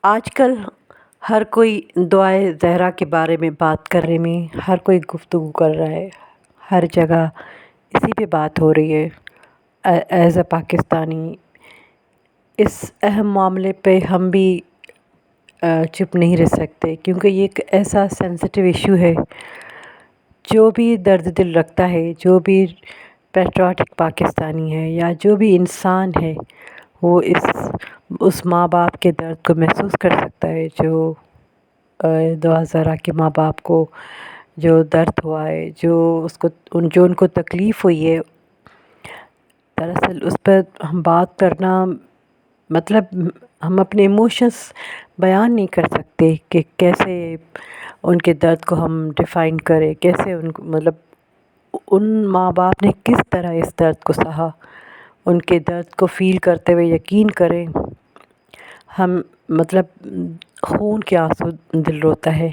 آج کل ہر کوئی دعائے زہرا کے بارے میں بات کرنے میں ہر کوئی گفتگو کر رہا ہے. ہر جگہ اسی پہ بات ہو رہی ہے. ایز اے پاکستانی اس اہم معاملے پہ ہم بھی چپ نہیں رہ سکتے، کیونکہ یہ ایک ایسا سینسٹیو ایشو ہے. جو بھی درد دل رکھتا ہے، جو بھی پیٹریوٹک پاکستانی ہے یا جو بھی انسان ہے، وہ اس ماں باپ کے درد کو محسوس کر سکتا ہے. جو دعا زہرا کے ماں باپ کو جو درد ہوا ہے، جو ان کو تکلیف ہوئی ہے. دراصل اس پر ہم بات کرنا مطلب ہم اپنے ایموشنس بیان نہیں کر سکتے کہ کیسے ان کے درد کو ہم ڈیفائن کریں، کیسے ان کو مطلب ان ماں باپ نے کس طرح اس درد کو سہا. ان کے درد کو فیل کرتے ہوئے یقین کریں ہم مطلب خون کے آنسو دل روتا ہے.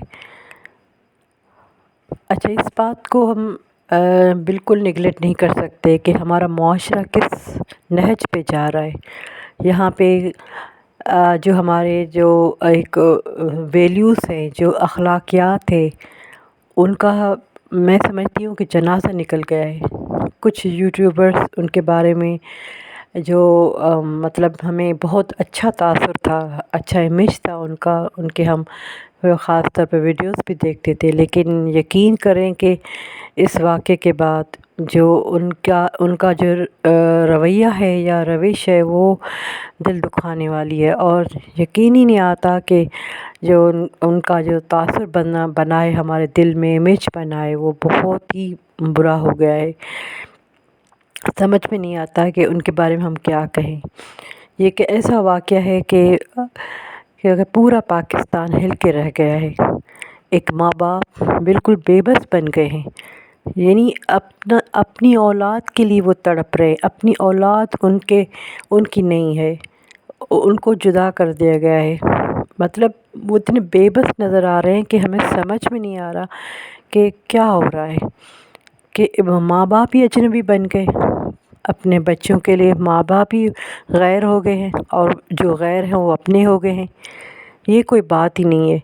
اچھا، اس بات کو ہم بالکل نگلیکٹ نہیں کر سکتے کہ ہمارا معاشرہ کس نہج پہ جا رہا ہے. یہاں پہ جو ہمارے جو ایک ویلیوز ہیں، جو اخلاقیات ہیں، ان کا میں سمجھتی ہوں کہ جنازہ نکل گیا ہے. کچھ یوٹیوبرز ان کے بارے میں جو مطلب ہمیں بہت اچھا تاثر تھا، اچھا امیج تھا ان کے ہم خاص طور پہ ویڈیوز بھی دیکھتے تھے. لیکن یقین کریں کہ اس واقعے کے بعد جو ان کا جو رویہ ہے یا روش ہے، وہ دل دکھانے والی ہے. اور یقین ہی نہیں آتا کہ جو ان کا جو تاثر بنا ہے ہمارے دل میں، امیج بنا ہے، وہ بہت ہی برا ہو گیا ہے. سمجھ میں نہیں آتا کہ ان کے بارے میں ہم کیا کہیں. یہ ایک ایسا واقعہ ہے کہ پورا پاکستان ہل کے رہ گیا ہے. ایک ماں باپ بالکل بے بس بن گئے ہیں. یعنی اپنی اولاد کے لیے وہ تڑپ رہے. اپنی اولاد ان کی نہیں ہے، ان کو جدا کر دیا گیا ہے. مطلب وہ اتنے بے بس نظر آ رہے ہیں کہ ہمیں سمجھ میں نہیں آ رہا کہ کیا ہو رہا ہے. کہ ماں باپ ہی اجنبی بن گئے. اپنے بچوں کے لیے ماں باپ ہی غیر ہو گئے ہیں، اور جو غیر ہیں وہ اپنے ہو گئے ہیں. یہ کوئی بات ہی نہیں ہے.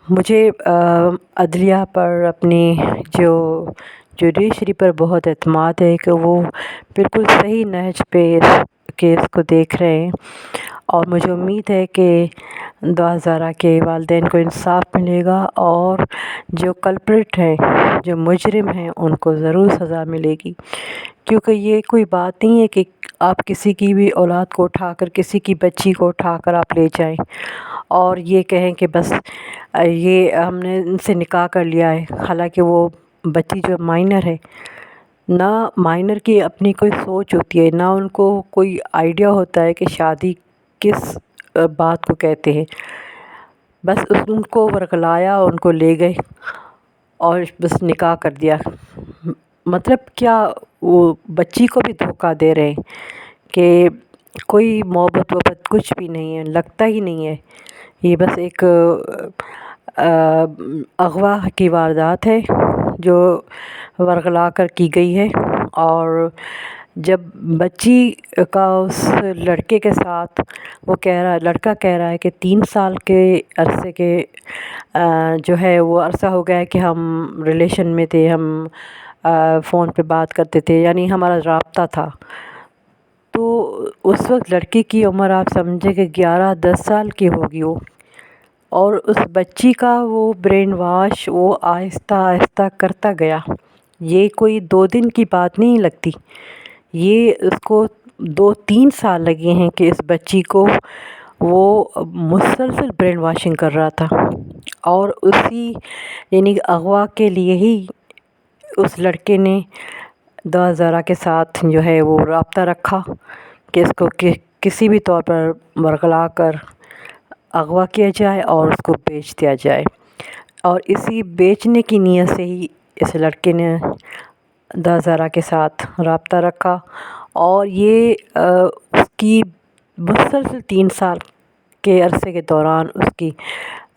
مجھے عدلیہ پر، اپنی جو جوڈیشری پر بہت اعتماد ہے کہ وہ بالکل صحیح نہج پہ کیس کو دیکھ رہے ہیں. اور مجھے امید ہے کہ دعا زہرا کے والدین کو انصاف ملے گا، اور جو کلپریٹ ہیں، جو مجرم ہیں، ان کو ضرور سزا ملے گی. کیونکہ یہ کوئی بات نہیں ہے کہ آپ کسی کی بھی اولاد کو اٹھا کر، کسی کی بچی کو اٹھا کر آپ لے جائیں اور یہ کہیں کہ بس یہ ہم نے ان سے نکاح کر لیا ہے. حالانکہ وہ بچی جو مائنر ہے، نہ مائنر کی اپنی کوئی سوچ ہوتی ہے، نہ ان کو کوئی آئیڈیا ہوتا ہے کہ شادی کس بات کو کہتے ہیں. بس ان کو ورغلایا، ان کو لے گئے اور بس نکاح کر دیا. مطلب کیا وہ بچی کو بھی دھوکہ دے رہے ہیں کہ کوئی محبت وبت کچھ بھی نہیں ہے، لگتا ہی نہیں ہے. یہ بس ایک اغوا کی واردات ہے جو ورغلا کر کی گئی ہے. اور جب بچی کا اس لڑکے کے ساتھ لڑکا کہہ رہا ہے کہ 3 سال کے عرصے کے جو ہے وہ عرصہ ہو گیا ہے کہ ہم ریلیشن میں تھے، ہم فون پہ بات کرتے تھے، یعنی ہمارا رابطہ تھا. تو اس وقت لڑکی کی عمر آپ سمجھے کہ 11-10 سال کی ہوگی وہ. اور اس بچی کا وہ برین واش وہ آہستہ آہستہ کرتا گیا. یہ کوئی 2 دن کی بات نہیں لگتی. یہ اس کو 2-3 سال لگے ہیں کہ اس بچی کو وہ مسلسل برین واشنگ کر رہا تھا. اور اسی یعنی اغوا کے لیے ہی اس لڑکے نے دعا زہرا کے ساتھ جو ہے وہ رابطہ رکھا کہ اس کو کسی بھی طور پر ورغلا کر اغوا کیا جائے اور اس کو بیچ دیا جائے. اور اسی بیچنے کی نیت سے ہی اس لڑکے نے دعا زہرا کے ساتھ رابطہ رکھا. اور یہ اس کی مسلسل 3 سال کے عرصے کے دوران اس کی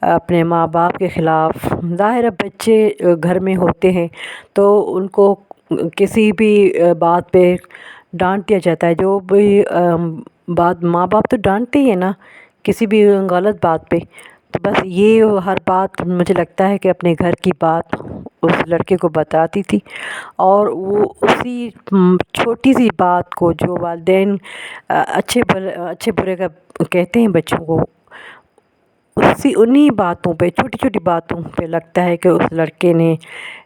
اپنے ماں باپ کے خلاف، ظاہر ہے بچے گھر میں ہوتے ہیں تو ان کو کسی بھی بات پہ ڈانٹ دیا جاتا ہے. جو بھی بات ماں باپ تو ڈانٹتے ہی ہیں نا کسی بھی غلط بات پہ، تو بس یہ ہر بات مجھے لگتا ہے کہ اپنے گھر کی بات اس لڑکے کو بتاتی تھی، اور وہ اسی چھوٹی سی بات کو جو والدین اچھے برے کا کہتے ہیں بچوں کو، انہی باتوں پہ، چھوٹی چھوٹی باتوں پہ لگتا ہے کہ اس لڑکے نے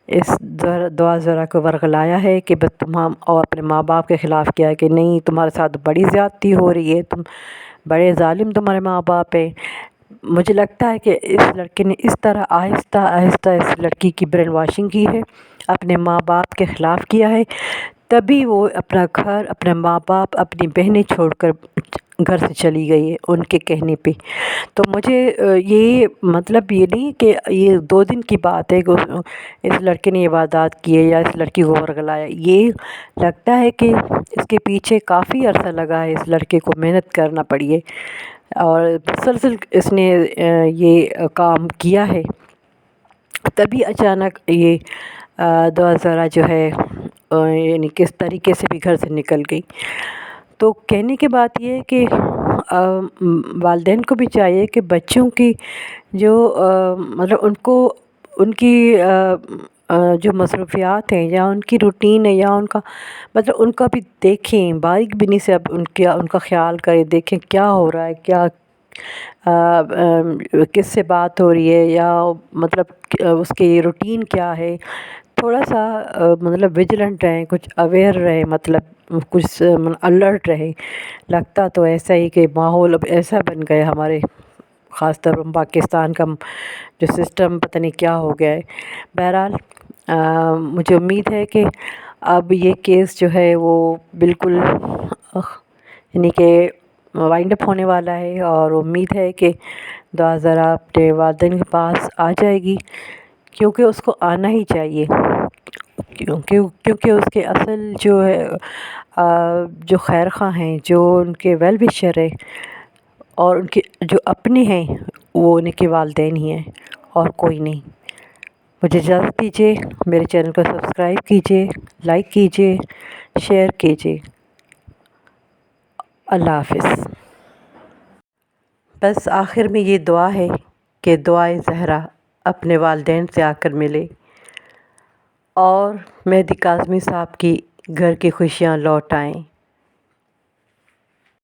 اس دعا ذرا کو ورغلایا ہے کہ بس تم اور اپنے ماں باپ کے خلاف کیا ہے کہ نہیں، تمہارے ساتھ بڑی زیادتی ہو رہی ہے، تم بڑے ظالم تمہارے ماں باپ ہیں۔ مجھے لگتا ہے کہ اس لڑکے نے اس طرح آہستہ آہستہ اس لڑکی کی برین واشنگ کی ہے، اپنے ماں باپ کے خلاف کیا ہے، تبھی وہ اپنا گھر، اپنے ماں باپ، اپنی بہنیں چھوڑ کر گھر سے چلی گئی ہے ان کے کہنے پہ۔ تو مجھے یہ مطلب یہ نہیں کہ یہ 2 دن کی بات ہے کہ اس لڑکے نے یہ واردات کی ہے یا اس لڑکی کو ورغلایا، یہ لگتا ہے کہ اس کے پیچھے کافی عرصہ لگا ہے، اس لڑکے کو محنت کرنا پڑی ہے اور مسلسل اس نے یہ کام کیا ہے، تبھی اچانک یہ دعا ذرا جو ہے یعنی کس طریقے سے بھی گھر سے نکل گئی۔ تو کہنے کی بات یہ ہے کہ والدین کو بھی چاہیے کہ بچوں کی جو مطلب ان کی جو مصروفیات ہیں یا ان کی روٹین ہے یا ان کا مطلب ان کا بھی دیکھیں، باریک بینی سے اب ان کا خیال کریں، دیکھیں کیا ہو رہا ہے، کیا کس سے بات ہو رہی ہے، یا مطلب اس کی روٹین کیا ہے، تھوڑا سا مطلب ویجیلنٹ رہیں، کچھ اویئر رہیں، مطلب کچھ الرٹ رہیں۔ لگتا تو ایسا ہی کہ ماحول اب ایسا بن گیا ہمارے خاص طور پر پاکستان کا جو سسٹم پتہ نہیں کیا ہو گیا ہے۔ بہرحال مجھے امید ہے کہ اب یہ کیس جو ہے وہ بالکل یعنی کہ وائنڈ اپ ہونے والا ہے، اور امید ہے کہ دعا ذرا اپنے والدین کے پاس آ جائے گی، کیونکہ اس کو آنا ہی چاہیے، کیونکہ اس کے اصل جو ہے جو خیر خواہ ہیں، جو ان کے ویل وشر ہیں اور ان کے جو اپنے ہیں، وہ ان کے والدین ہی ہیں اور کوئی نہیں۔ مجھے اجازت دیجیے، میرے چینل کو سبسکرائب کیجیے، لائک کیجیے، شیئر کیجیے۔ اللہ حافظ۔ بس آخر میں یہ دعا ہے کہ دعائے زہرا اپنے والدین سے آ کر ملے اور مہدی کاظمی صاحب کی گھر کی خوشیاں لوٹ آئیں۔